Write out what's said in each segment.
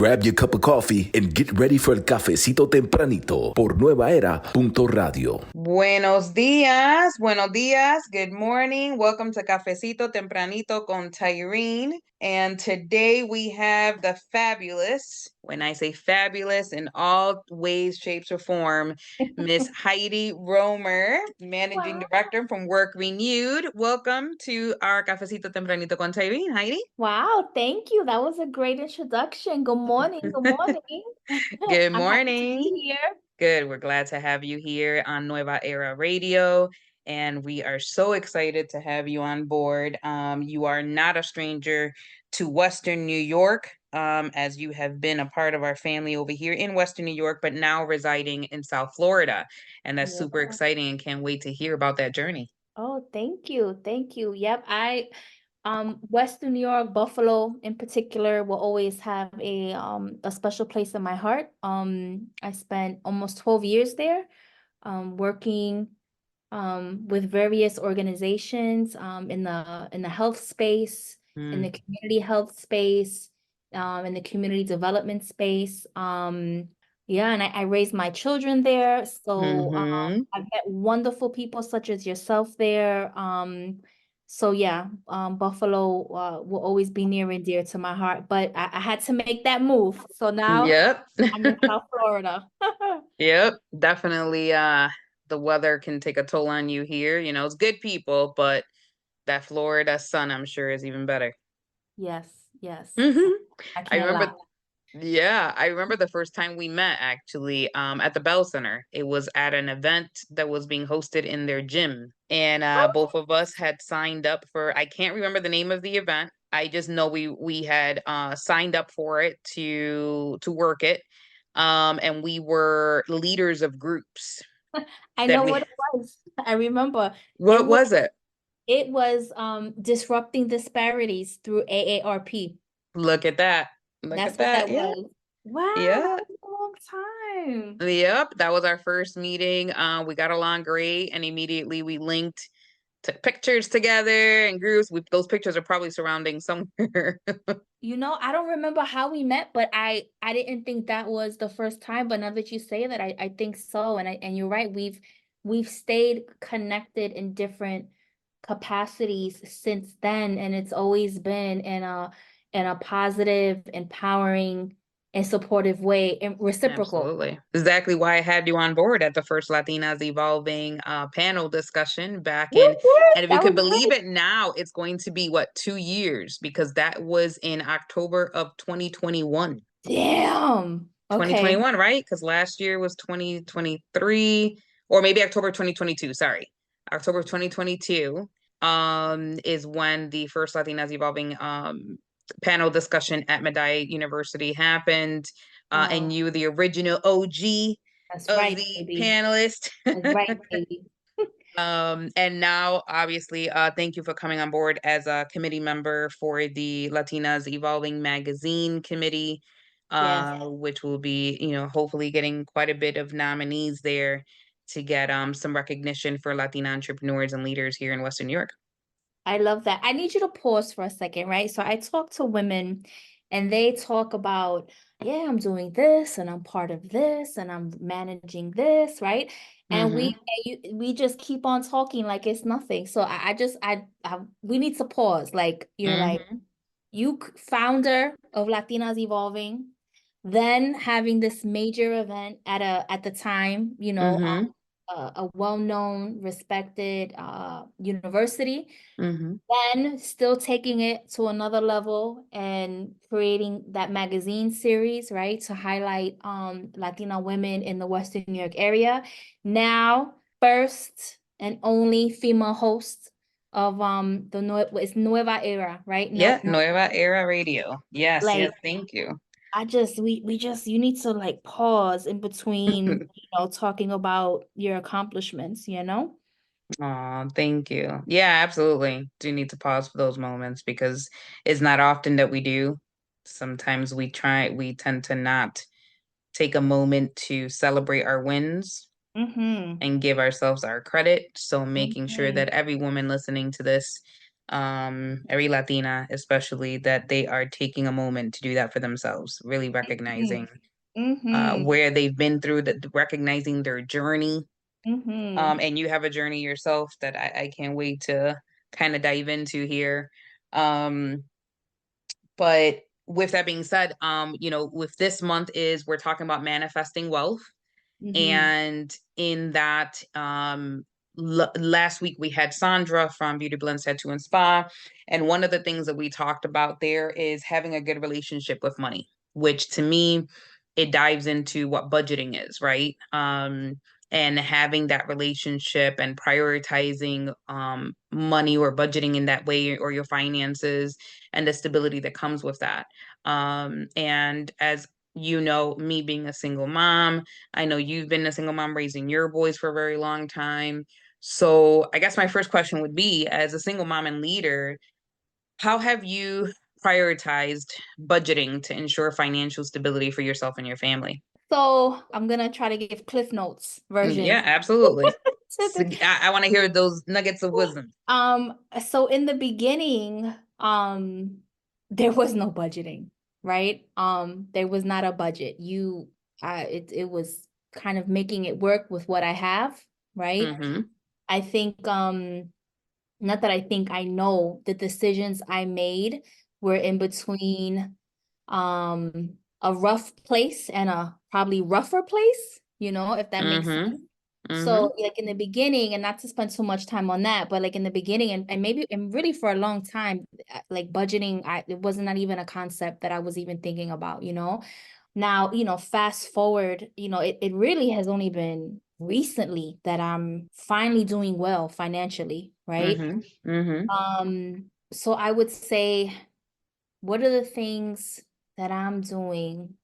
Grab your cup of coffee and get ready for el Cafecito Tempranito por NuevaEra.Radio. Buenos días. Good morning. Welcome to Cafecito Tempranito con Tayrin. And today we have the fabulous, when I say fabulous in all ways, shapes, or form, Miss Heidi Romer, Managing Director from Work Renewed. Welcome to our Cafecito Tempranito con Tayrin, Heidi. Wow, thank you. That was a great introduction. Good morning. Good morning. Good I'm happy to morning. be here. Good. We're glad to have you here on Nueva Era Radio. And we are so excited to have you on board. You are not a stranger to Western New York, as you have been a part of our family over here in Western New York, but now residing in South Florida. And that's super exciting and can't wait to hear about that journey. Oh, thank you. Thank you. Yep. Western New York, Buffalo in particular will always have a special place in my heart. I spent almost 12 years there, working with various organizations in the health space, in the community health space, in the community development space. Yeah, and I raised my children there. So I've met wonderful people such as yourself there. So yeah, Buffalo will always be near and dear to my heart. But I had to make that move. So now I'm in South Florida. Yep, definitely. The weather can take a toll on you here. You know, it's good people, but that Florida sun, I'm sure, is even better. Yes, yes. I remember. Yeah, I remember the first time we met actually at the Bell Center. It was at an event that was being hosted in their gym. And both of us had signed up for, I can't remember the name of the event. I just know we had signed up for it to work it. And we were leaders of groups. I know what it was. I remember. What was it? It was disrupting disparities through AARP. Look at that. That's what that was. Wow, yeah. that was a long time. Yep, that was our first meeting. We got along great, and immediately we linked, took pictures together in groups. Those pictures are probably surrounding somewhere. You know, I don't remember how we met, but I didn't think that was the first time. But now that you say that, I think so. And you're right. We've stayed connected in different capacities since then, and it's always been in a positive, empowering, and supportive way, and reciprocal. Absolutely. Exactly why I had you on board at the first Latinas Evolving panel discussion back in, and if you could believe it now, it's going to be, 2 years, because that was in October of 2021. Damn. Okay. 2021, right? Because last year was 2023, or maybe October 2022, sorry. October 2022 is when the first Latinas Evolving panel discussion at Medai University happened. And you were the original OG of the panelist. That's right, baby. And now, obviously, thank you for coming on board as a committee member for the Latinas Evolving Magazine Committee, which will be, hopefully getting quite a bit of nominees there to get some recognition for Latina entrepreneurs and leaders here in Western New York. I love that. I need you to pause for a second, right? So I talk to women and they talk about, yeah, I'm doing this and I'm part of this and I'm managing this, right? And we just keep on talking like it's nothing. So we need to pause. Like you're like, you founder of Latinas Evolving, then having this major event at the time, a well-known, respected university, then still taking it to another level and creating that magazine series, right, to highlight Latina women in the Western New York area. Now, first and only female host of it's Nueva Era, right? Nueva Era Radio. Yes, yes, thank you. You need to like pause in between, talking about your accomplishments, Oh, thank you. Yeah, absolutely. Do need to pause for those moments because it's not often that we do. Sometimes we tend to not take a moment to celebrate our wins and give ourselves our credit. So making sure that every woman listening to this every Latina, especially, that they are taking a moment to do that for themselves, really recognizing Mm-hmm. where they've been through, recognizing their journey. Mm-hmm. And you have a journey yourself that I can't wait to kind of dive into here. Um, but with that being said, with this month we're talking about manifesting wealth. Mm-hmm. And in that, last week we had Sandra from Beauty Blends Tattoo and Spa. And one of the things that we talked about there is having a good relationship with money, which to me, it dives into what budgeting is, right? And having that relationship and prioritizing money or budgeting in that way, or your finances and the stability that comes with that. And as you know, me being a single mom, I know you've been a single mom raising your boys for a very long time. So I guess my first question would be, as a single mom and leader, how have you prioritized budgeting to ensure financial stability for yourself and your family? So I'm gonna try to give Cliff Notes Yeah, version. absolutely. to So the- I want to hear those nuggets of wisdom. Um, so in the beginning, there was no budgeting, right? There was not a budget. It was kind of making it work with what I have, right? Mm-hmm. I think, not that I think, I know the decisions I made were in between a rough place and a probably rougher place, if that makes sense. Mm-hmm. Mm-hmm. So like in the beginning, and not to spend too much time on that, but like in the beginning, and maybe, and really for a long time, like budgeting, it wasn't not even a concept that I was even thinking about. Now, fast forward, it really has only been recently that I'm finally doing well financially, right? Mm-hmm. Mm-hmm. So I would say, what are the things that I'm doing,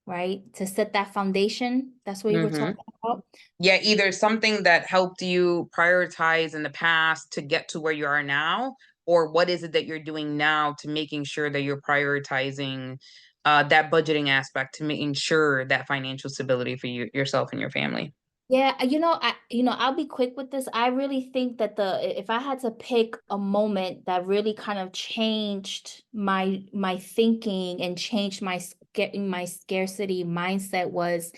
right, to set that foundation? That's what you were Mm-hmm. talking about. Yeah, either something that helped you prioritize in the past to get to where you are now, or what is it that you're doing now to making sure that you're prioritizing that budgeting aspect to making sure that financial stability for yourself and your family. Yeah, I'll be quick with this. I really think that if I had to pick a moment that really kind of changed my thinking and changed getting my scarcity mindset was,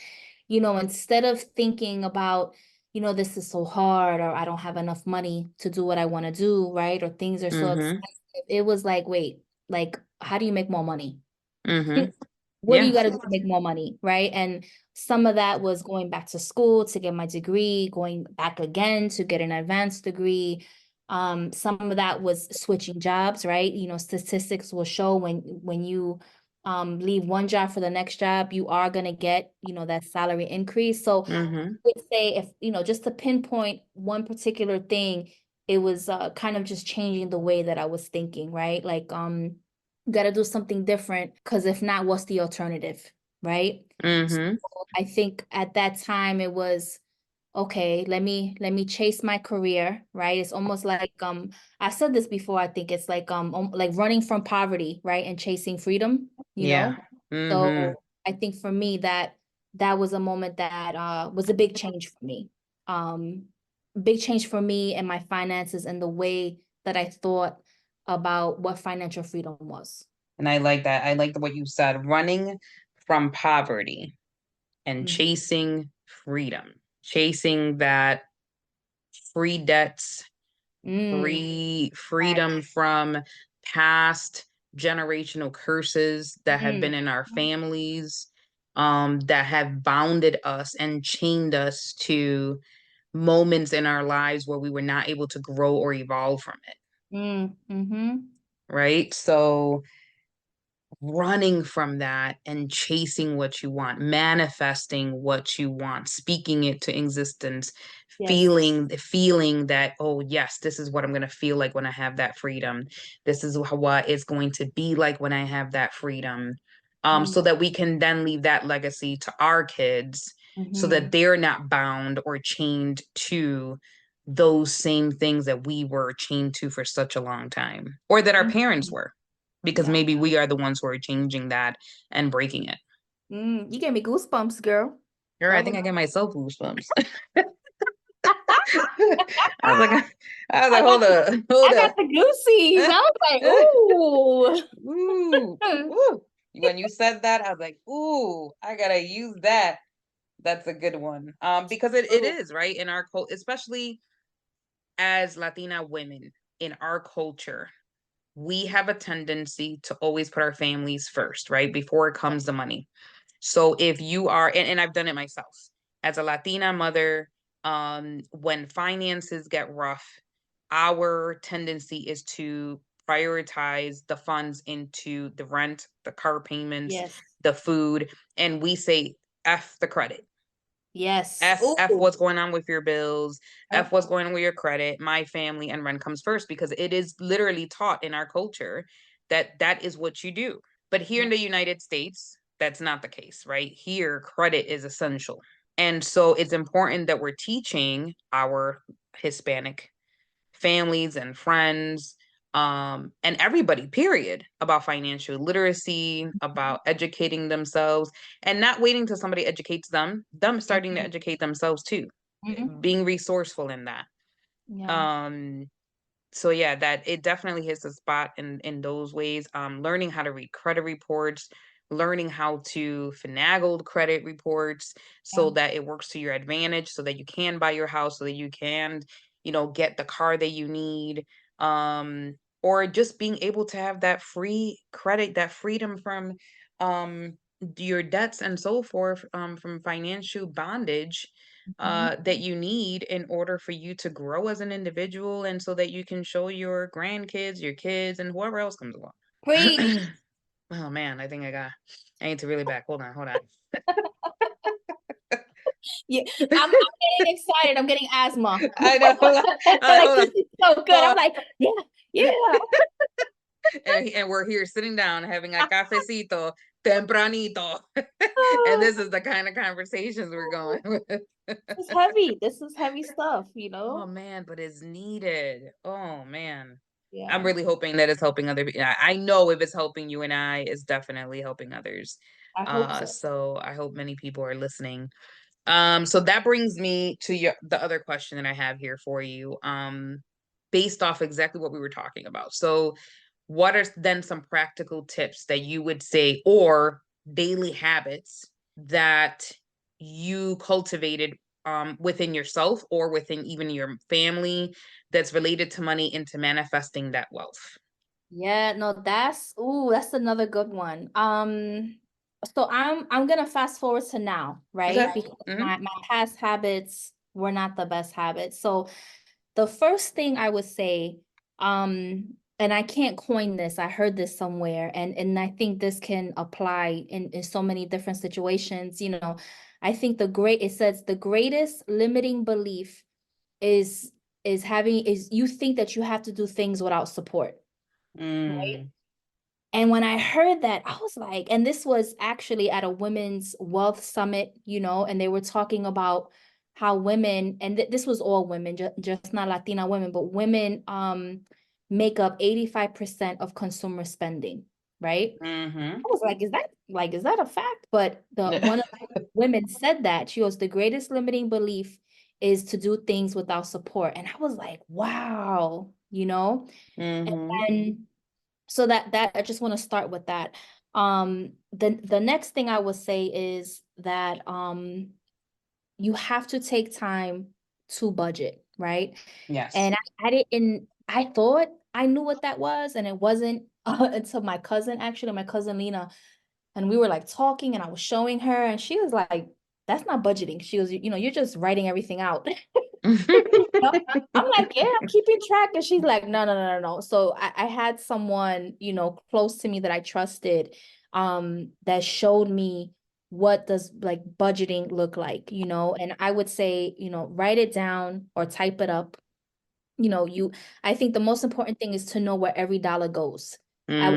instead of thinking about, this is so hard, or I don't have enough money to do what I want to do, right? Or things are so Mm-hmm. expensive. It was like, wait, like, how do you make more money? Mm-hmm. What do Yeah. you got to do to make more money, right? And some of that was going back to school to get my degree, going back again to get an advanced degree. Some of that was switching jobs, right? Statistics will show when you leave one job for the next job, you are going to get, that salary increase. So I Mm-hmm. would say, if, just to pinpoint one particular thing, it was kind of just changing the way that I was thinking, right? Like, got to do something different, because if not, what's the alternative, right? So Mm-hmm. I think at that time it was, okay, let me chase my career, right? It's almost like, I said this before, I think it's like running from poverty, right? And chasing freedom, Yeah. Mm-hmm. So I think for me, that was a moment that was a big change for me. Um Big change for me and my finances and the way that I thought about what financial freedom was. And I like that. I like what you said, running from poverty and Mhm. chasing freedom, chasing that free debts, Mm, free right. freedom from past generational curses that have been Mm, in our families, that have bounded us and chained us to moments in our lives where we were not able to grow or evolve from it. mm-hmm. Right. So running from that and chasing what you want, manifesting what you want, speaking it to existence, Yes. feeling that, oh yes, this is what I'm going to feel like when I have that freedom. This is what it's going to be like when I have that freedom. Mm, So that we can then leave that legacy to our kids, so that mm-hmm. they're not bound or chained to those same things that we were chained to for such a long time, or that our parents Mm, were, because yeah. maybe we are the ones who are changing that and breaking it. You gave me goosebumps, girl. Girl, I That think was I get myself goosebumps. I was like, hold I hold got up. the goosies. I was like, Ooh, ooh. ooh. When you said that, I was like, ooh, I gotta use that. That's a good one. Because it Ooh. is, right, in our culture, especially as Latina women in our culture, we have a tendency to always put our families first, right? Before it comes to money. So if you are, and I've done it myself as a Latina mother, when finances get rough, our tendency is to prioritize the funds into the rent, the car payments, Yes. the food, and we say F the credit. Yes. F Ooh. what's going on with your bills, F Yep. what's going on with your credit, my family and rent comes first, because it is literally taught in our culture that that is what you do. But here in the United States, that's not the case, right? Here, credit is essential. And so it's important that we're teaching our Hispanic families and friends, and everybody, period, about financial literacy, about educating themselves, and not waiting till somebody educates them starting to Mhm. educate themselves too, Mhm. being resourceful in that. Yeah. Um, so yeah, that it definitely hits a spot in those ways. Learning how to read credit reports, learning how to finagle credit reports Yeah. so that it works to your advantage, so that you can buy your house, so that you can, get the car that you need. um or just being able to have that free credit, that freedom from um your debts and so forth, from financial bondage, Mhm. that you need in order for you to grow as an individual, and so that you can show your grandkids, your kids, and whoever else comes Preach. along. Oh man, I need to really back. Hold on, hold on. Yeah. I'm getting excited. I'm getting asthma. I know. Hold on, Like hold this on. is so good. I'm Pause. like, yeah, yeah. And we're here sitting down having a cafecito tempranito. And this is the kind of conversations we're going with. This is heavy. This is heavy stuff, Oh man, but it's needed. Oh man. I'm Yeah. really hoping that it's helping other people. I know if it's helping you and I, it's definitely helping others. I hope so. So I hope many people are listening. So that brings me to the other question that I have here for you. Based off exactly what we were talking about. So what are then some practical tips that you would say, or daily habits that you cultivated within yourself or within even your family, that's related to money, into manifesting that wealth? Yeah, no, that's another good one. So I'm gonna fast forward to now, Okay. right? Because Mm-hmm. my past habits were not the best habits. So the first thing I would say, and I can't coin this, I heard this somewhere, and I think this can apply in so many different situations. I think it says the greatest limiting belief is is you think that you have to do things without support, right? Mm. And when I heard that, I was like, and this was actually at a women's wealth summit, and they were talking about how women, and this was all women, just not Latina women, but women make up 85% of consumer spending, right? Mm-hmm. I was like, is that a fact? But the one of the women said that she goes, the greatest limiting belief is to do things without support. And I was like, wow. Mm-hmm. And so that I just want to start with that. The next thing I would say is that you have to take time to budget, right? Yes. And I thought I knew what that was, and it wasn't until my cousin Lena, and we were like talking, and I was showing her, and she was like, "That's not budgeting." She was, you're just writing everything out. No, I'm like, yeah, I'm keeping track. And she's like, no, no, no, no, no. So I had someone, close to me that I trusted, that showed me what does like budgeting look like, and I would say, write it down or type it up. you know, you, I think the most important thing is to know where every dollar goes. I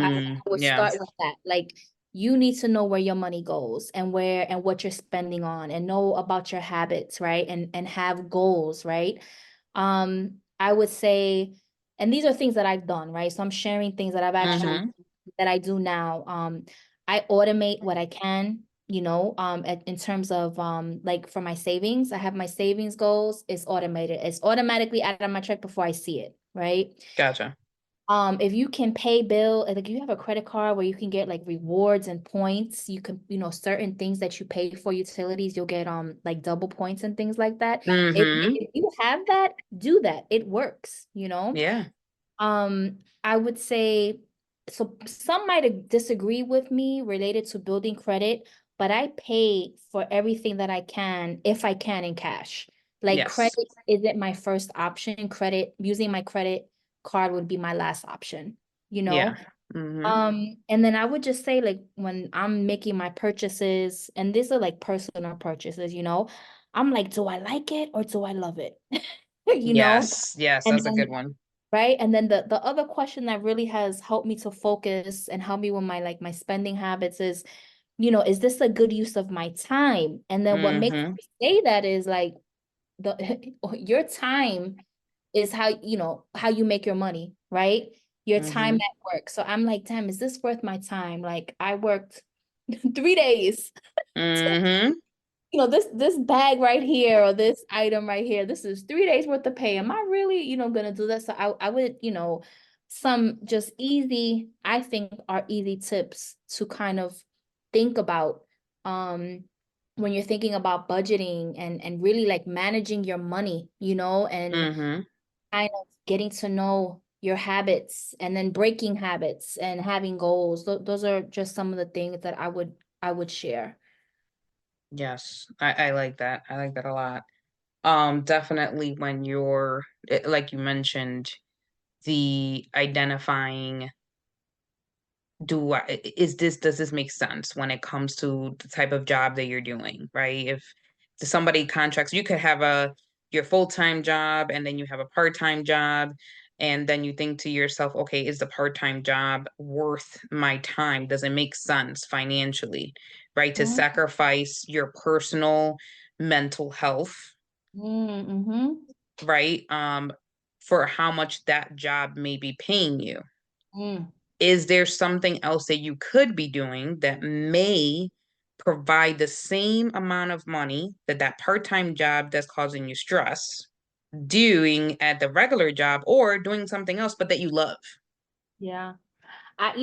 would Yeah. start with that. Like, you need to know where your money goes and what you're spending on, and know about your habits, right? And have goals, right? I would say, and these are things that I've done, right? So I'm sharing things that I've actually Mm-hmm. that I do now. I automate what I can. in terms of like for my savings, I have my savings goals. It's automated. It's automatically out of my check before I see it, right? Gotcha. If you can pay bill, like you have a credit card where you can get like rewards and points, you can, certain things that you pay for utilities, you'll get like double points and things like that. If you have that, do that. It works, Yeah. I would say, so some might disagree with me related to building credit, but I pay for everything that I can, if I can, in cash. Like Yes. credit isn't my first option. Using my credit card would be my last option, Yeah. And then I would just say, like, when I'm making my purchases, and these are like personal purchases, I'm like, do I like it or do I love it? Yes. Yes, And that's a then good one. right. And then the other question that really has helped me to focus and help me with my spending habits is, is this a good use of my time? And then what makes me say that is like your time is how you make your money, right? Your time at work. So I'm like, damn, is this worth my time? Like I worked 3 days. This bag right here or this item right here, this is 3 days worth of pay. Am I really, gonna do that? So I would, some just easy, I think are easy tips to kind of think about when you're thinking about budgeting and really like managing your money, and kind of getting to know your habits and then breaking habits and having goals. Those are just some of the things that I would share. Yes. I like that. I like that a lot. Definitely when like you mentioned, the identifying, does this make sense when it comes to the type of job that you're doing, right? If somebody contracts, you could have your full-time job and then you have a part-time job, and then you think to yourself, okay, is the part-time job worth my time? Does it make sense financially, right? To sacrifice your personal mental health, right? For how much that job may be paying you. Is there something else that you could be doing that may provide the same amount of money that part-time job that's causing you stress doing at the regular job, or doing something else but that you love? Yeah. I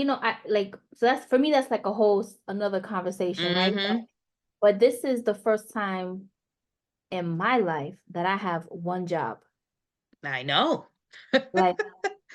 like, so that's for me, that's like a whole another conversation, right? But this is the first time in my life that I have one job. I know. Like,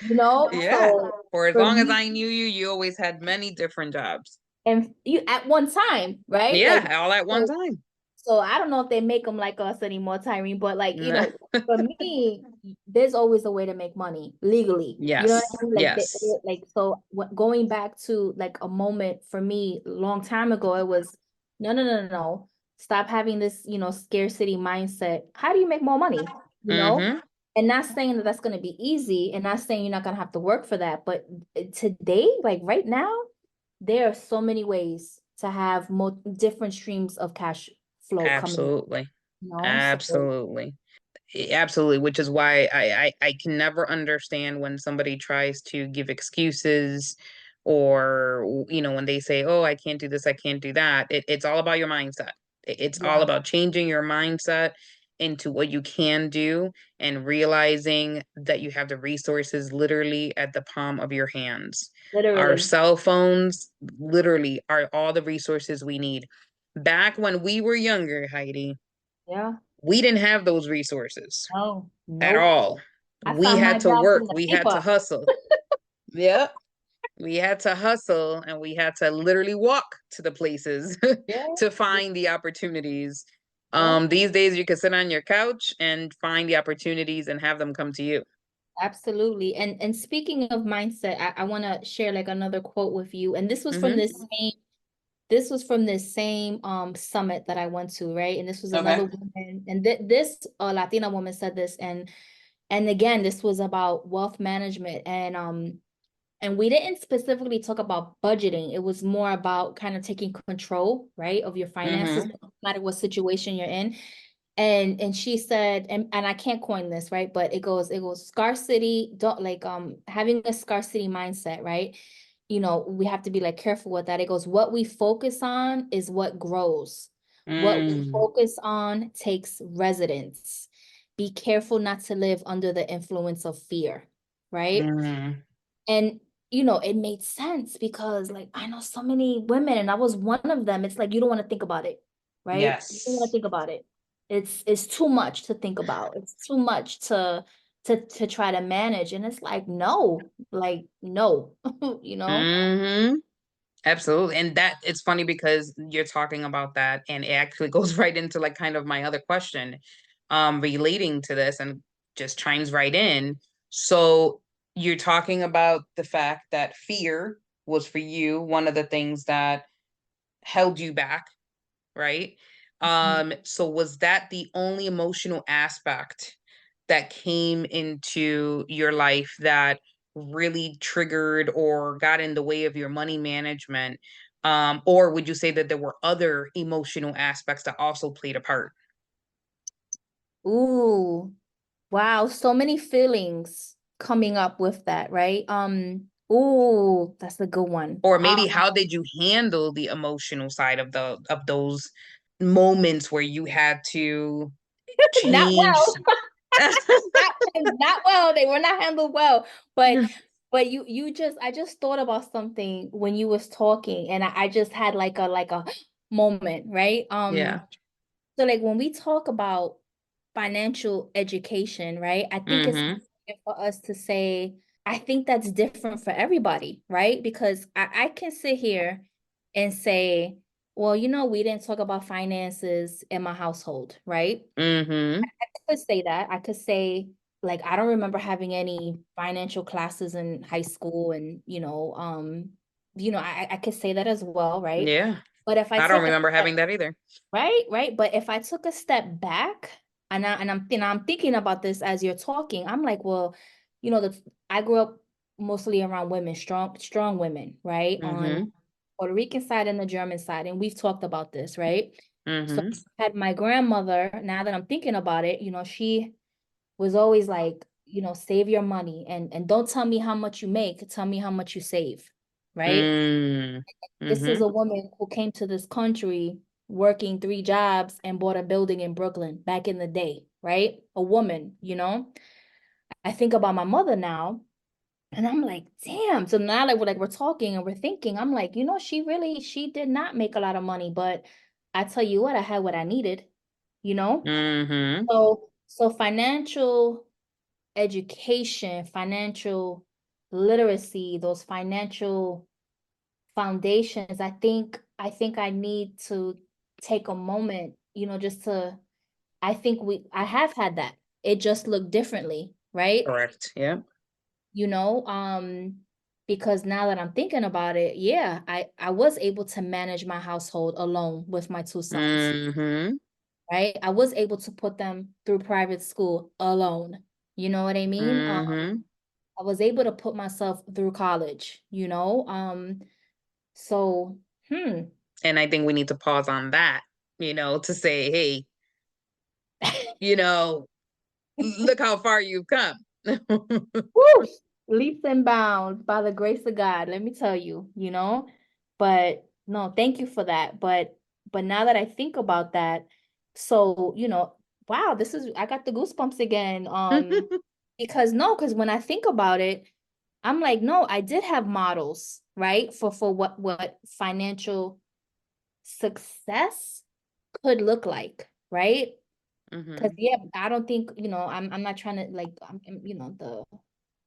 Yeah. so For as for long as me, I knew you, you always had many different jobs. and you at one time, right? Like, Yeah, all at one so, time. so I don't know if they make them like us anymore, Tyreen, but like, No. for me, there's always a way to make money legally. You know what Yes. I mean? Like, Yes. like so going back to like a moment for me a long time ago, it was no, no, no, no, no. Stop having this, scarcity mindset. How do you make more money? You know? And not saying that that's going to be easy, and not saying you're not going to have to work for that. But today, like right now, there are so many ways to have different streams of cash flow coming, Absolutely. So Absolutely. Absolutely, which is why I can never understand when somebody tries to give excuses, or when they say, oh, I can't do this, I can't do that. It's all about your mindset. It's all yeah, about changing your mindset into what you can do, and realizing that you have the resources literally at the palm of your hands. Our literally. cell phones literally are all the resources we need. Back when we were younger, Heidi, Yeah. we didn't have those resources No, at nope. all. I We found my had to jobs work, in the we had to paper. hustle. Yep. We had to hustle, and we had to literally walk to the places Yeah. to find the opportunities. Yeah. These days you can sit on your couch and find the opportunities and have them come to you. Absolutely. And speaking of mindset, I want to share like another quote with you. And this was from this same summit that I went to, right? And this was Okay. another woman, and this Latina woman said this, and again, this was about wealth management, and we didn't specifically talk about budgeting. It was more about kind of taking control, right, of your finances, no matter what situation you're in. And she said, and I can't coin this, right? But it goes scarcity, don't like having a scarcity mindset, right? we have to be like careful with that. It goes, what we focus on is what grows. What we Mm, focus on takes residence. Be careful not to live under the influence of fear, right? mm, And it made sense because like I know so many women and I was one of them. It's like you don't want to think about it, right? You don't want to yes. think about it. It's too much to think about. It's too much to try to manage. And it's like no, you know? Mm-hmm. Absolutely. And that it's funny because you're talking about that and it actually goes right into like kind of my other question relating to this and just chimes right in. So you're talking about the fact that fear was for you one of the things that held you back, right? So was that the only emotional aspect that came into your life that really triggered or got in the way of your money management? Or would you say that there were other emotional aspects that also played a part? Ooh, wow, so many feelings coming up with that, right? Ooh, that's a good one. Or maybe how did you handle the emotional side of those moments where you had to Not change? well. Not well. They were not handled well. But I just thought about something when you was talking, and I just had like a moment, right? Yeah. So like when we talk about financial education, right? I think it's Mm-hmm. important for us to say, I think that's different for everybody, right? Because I can sit here and say, well, we didn't talk about finances in my household, right? Mm-hmm. I could say that. I could say, like, I don't remember having any financial classes in high school, and I could say that as well, right? Yeah. But if I I don't take a remember step, having that either. right. But if I took a step back, I'm thinking about this as you're talking, I'm like, well, I grew up mostly around women, strong women, right? On Mm-hmm. Puerto Rican side and the German side, and we've talked about this, right? So Mm-hmm. I had my grandmother, now that I'm thinking about it, she was always like, save your money and don't tell me how much you make, tell me how much you save, right? Mm. This is Mm-hmm. a woman who came to this country working 3 jobs and bought a building in Brooklyn back in the day, right? A woman. I think about my mother now and I'm like, damn. So now we're talking and we're thinking, I'm like, she did not make a lot of money, but I tell you what, I had what I needed, you know? Mm-hmm. So financial education, financial literacy, those financial foundations, I think I need to take a moment, just to I think I have had that. It just looked differently, right? Correct. Yeah. You know, um, because now that I'm thinking about it, yeah, I was able to manage my household alone with my 2 sons, Mm-hmm. right? I was able to put them through private school alone. You know what I mean? Mm-hmm. I was able to put myself through college, so And I think we need to pause on that, to say, hey, you know, look how far you've come. Woo! Leaps and bounds by the grace of God, let me tell you. But no, thank you for that. But now that I think about that, so wow, I got the goosebumps again. Because when I think about it, I'm like, no, I did have models, right? For what financial success could look like, right? Because Mm-hmm. yeah, I don't think, I'm not trying to like the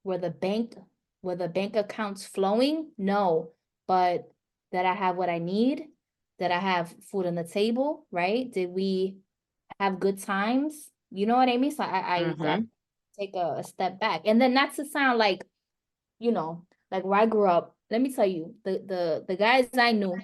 were the bank were the bank accounts flowing? No, but that I have what I need, that I have food on the table, right? Did we have good times? You know what I mean? So I got to Mm-hmm. take a step back. And then not to sound like where I grew up, let me tell you, the guys I knew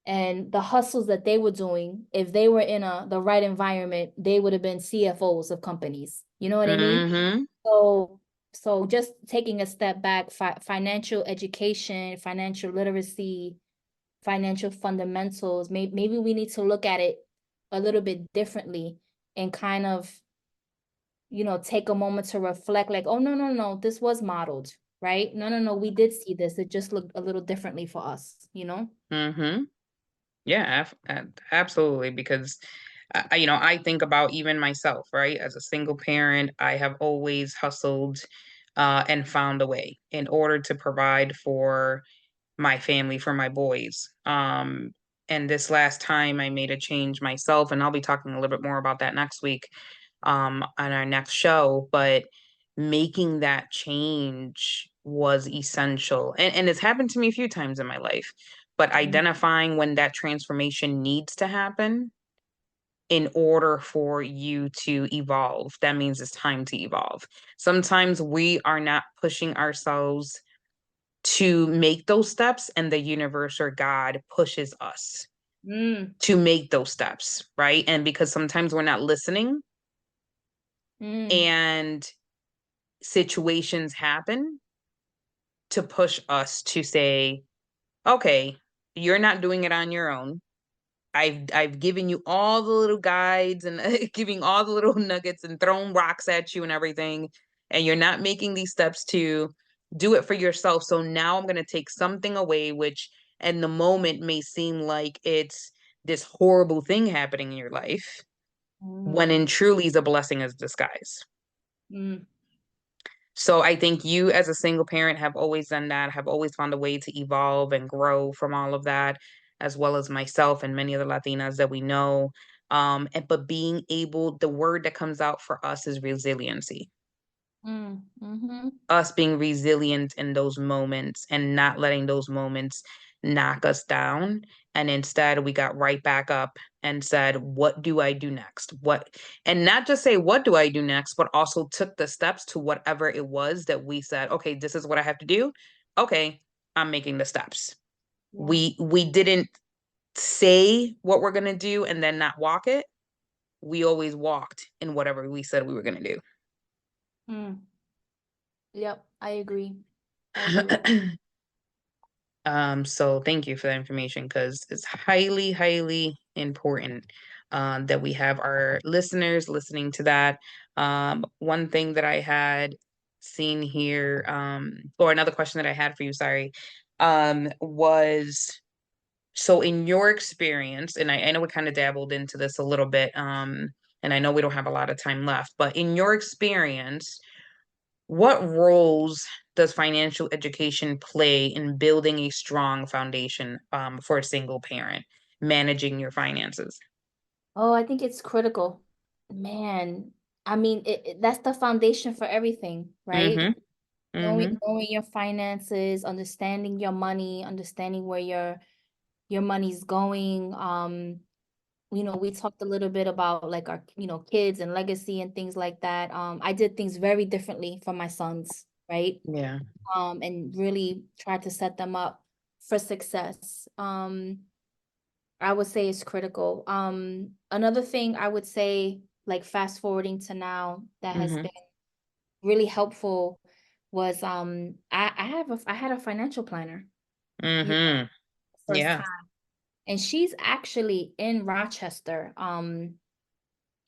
and the hustles that they were doing, if they were in the right environment, they would have been CFOs of companies. You know what I mean? Mm-hmm. So just taking a step back, financial education, financial literacy, financial fundamentals, maybe we need to look at it a little bit differently and kind of take a moment to reflect like, oh, no, no, no, this was modeled, right? No, we did see this. It just looked a little differently for us, you know? Mm-hmm. Yeah, absolutely. Because, I think about even myself, right? As a single parent, I have always hustled and found a way in order to provide for my family, for my boys. And this last time I made a change myself, and I'll be talking a little bit more about that next week on our next show. But making that change was essential. And it's happened to me a few times in my life, but identifying when that transformation needs to happen in order for you to evolve, that means it's time to evolve. Sometimes we are not pushing ourselves to make those steps, and the universe or God pushes us to make those steps, right? And because sometimes we're not listening and situations happen to push us to say, okay, you're not doing it on your own. I've given you all the little guides and giving all the little nuggets and thrown rocks at you and everything, and you're not making these steps to do it for yourself. So now I'm going to take something away, which in the moment may seem like it's this horrible thing happening in your life, when in truly is a blessing as disguise. So I think you as a single parent have always done that, have always found a way to evolve and grow from all of that, as well as myself and many other Latinas that we know. But being able, the word that comes out for us is resiliency. Us being resilient in those moments and not letting those moments knock us down. And instead we got right back up and said, what do I do next? And not just say, what do I do next, but also took the steps to whatever it was that we said, okay, this is what I have to do. Okay, I'm making the steps. Yeah. We didn't say what we're going to do and then not walk it. We always walked in whatever we said we were going to do. Yep, I agree. So thank you for that information, because it's highly, highly important that we have our listeners listening to that. One thing that I had seen here, or another question that I had for you, sorry, was, so in your experience, and I know we kind of dabbled into this a little bit, and I know we don't have a lot of time left, but in your experience, what roles does financial education play in building a strong foundation for a single parent, managing your finances? Oh, I think it's critical. Man, I mean, that's the foundation for everything, right? Knowing your finances, understanding your money, understanding where your money's going. We talked a little bit about like our, kids and legacy and things like that. I did things very differently for my sons, right? Yeah. And really tried to set them up for success. I would say is critical. Another thing I would say, like fast forwarding to now, that has been really helpful was I had a financial planner. First Yeah. time. And she's actually in Rochester.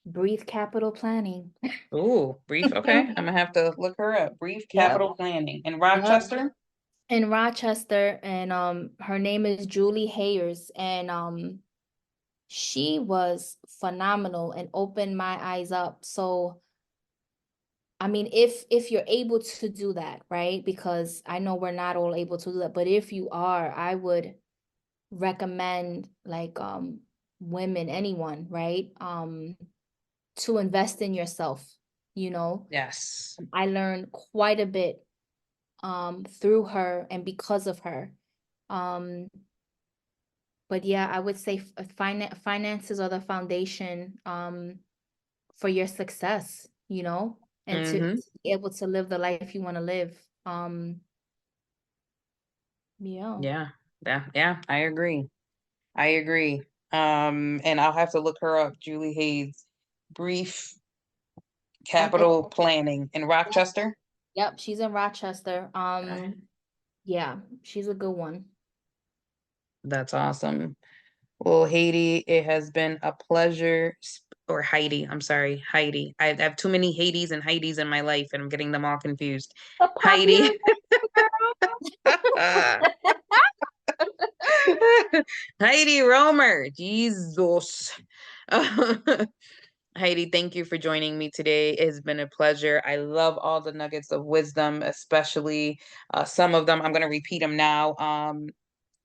Brief Capital Planning. Ooh, Brief. Okay. I'm gonna have to look her up. Brief Capital Planning in Rochester. In Rochester, and her name is Julie Hayers, and she was phenomenal and opened my eyes up. So I mean, if you're able to do that, right? Because I know we're not all able to do that, but if you are, I would recommend like women, anyone, right? To invest in yourself, Yes. I learned quite a bit through her and because of her. But yeah, I would say finances are the foundation for your success, and to be able to live the life you want to live. Yeah. I agree. And I'll have to look her up. Julie Hayes, Brief Capital Planning in Rochester. Yep, she's in Rochester. Yeah, she's a good one. That's awesome. Well, Heidi, it has been a pleasure. Or Heidi, I'm sorry, Heidi. I have too many Hadis and Heidis in my life, and I'm getting them all confused. Heidi, Heidi Romer, Jesus. Heidi, thank you for joining me today. It has been a pleasure. I love all the nuggets of wisdom, especially some of them. I'm going to repeat them now.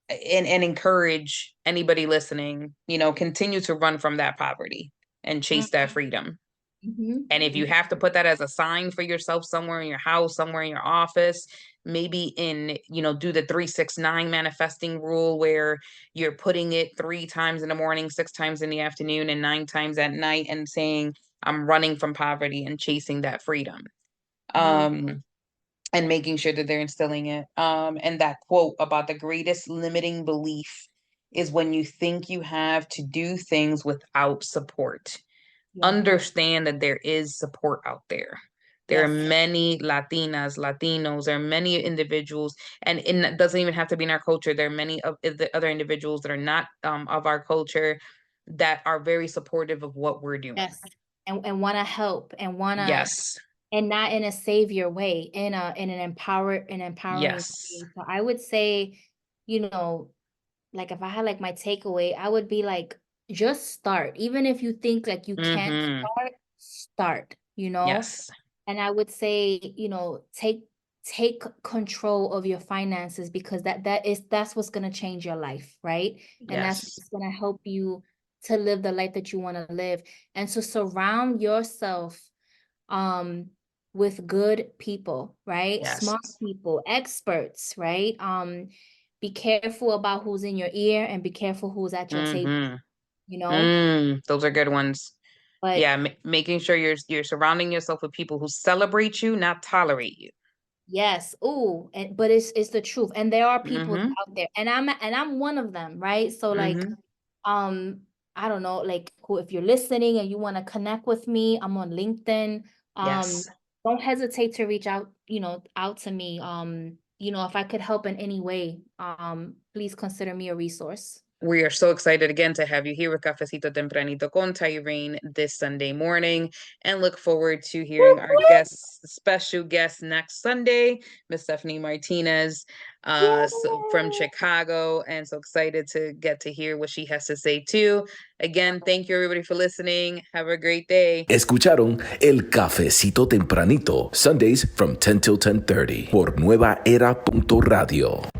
And encourage anybody listening, continue to run from that poverty and chase that freedom. And if you have to put that as a sign for yourself somewhere in your house, somewhere in your office, maybe do the 3-6-9 manifesting rule where you're putting it 3 times in the morning, 6 times in the afternoon, and 9 times at night and saying, I'm running from poverty and chasing that freedom. And making sure that they're instilling it. And that quote about the greatest limiting belief is when you think you have to do things without support. Understand that there is support out there. There are many Latinas, Latinos, there are many individuals, and it doesn't even have to be in our culture. There are many of the other individuals that are not of our culture that are very supportive of what we're doing. And want to help and want to and not in a savior way, in an empowering way. So I would say, like if I had like my takeaway, I would be like, just start. Even if you think like you can't start, And I would say, take control of your finances, because that's what's going to change your life, right? And that's what's going to help you to live the life that you want to live. And so surround yourself with good people, right? Smart people, experts, right? Be careful about who's in your ear and be careful who's at your table, Those are good ones. But making sure you're surrounding yourself with people who celebrate you, not tolerate you. Yes. Ooh, but it's the truth. And there are people out there, and I'm one of them, right? So like, I don't know, like if you're listening and you want to connect with me, I'm on LinkedIn. Don't hesitate to reach out, out to me. If I could help in any way, please consider me a resource. We are so excited again to have you here with Cafecito Tempranito con Tayrin this Sunday morning, and look forward to hearing our special guest next Sunday, Miss Stephanie Martinez from Chicago, and so excited to get to hear what she has to say too. Again, thank you everybody for listening. Have a great day. Escucharon el Cafecito Tempranito, Sundays from 10 till 10:30 por NuevaEra.Radio.